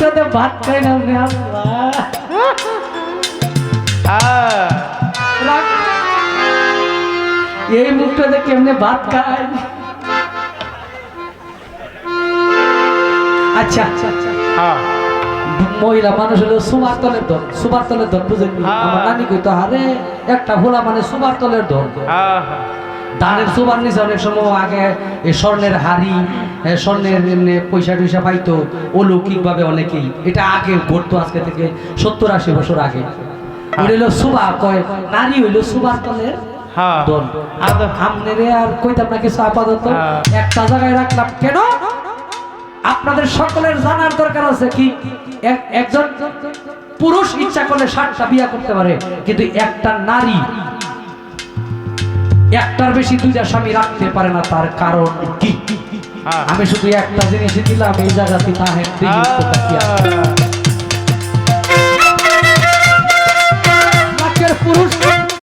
মুখটাতে ভাত খাই না রে আল্লাহ। এই মুখটাতে কেমনে ভাত খায়? আচ্ছা আচ্ছা আচ্ছা মহিলা মানুষ হলো সুবার তলের ধন, সুবার তলের ধন বুঝেন? আমার নানি কইতো হারে একটা ভোলা মানে সুবার তলের ধন। ধানের সুবার নিচে অনেক সময় আগে এই স্বর্ণের হাড়ি, স্বর্ণের পয়সা টয়সা পাইতো অলৌকিক ভাবে অনেকেই। এটা আগে ঘটতো, আজকে থেকে 70-80 বছর আগে। ওটা হলো সুবা, কয় নারী হইলো সুবার তলের ধন। আর আমনেরে আর কইতাম না কিছু আপাতত, একটা জায়গায় রাখলাম কেন আপনাদের সকলের জানার দরকার আছে। কি একজন পুরুষ ইচ্ছা করলে 60টা বিয়ে করতে পারে, কিন্তু একটা নারী একটার বেশি 2টা স্বামী রাখতে পারে না। তার কারণ কি? আমি শুধু একটা জিনিস দিলাম, এই জায়গাতে তাহের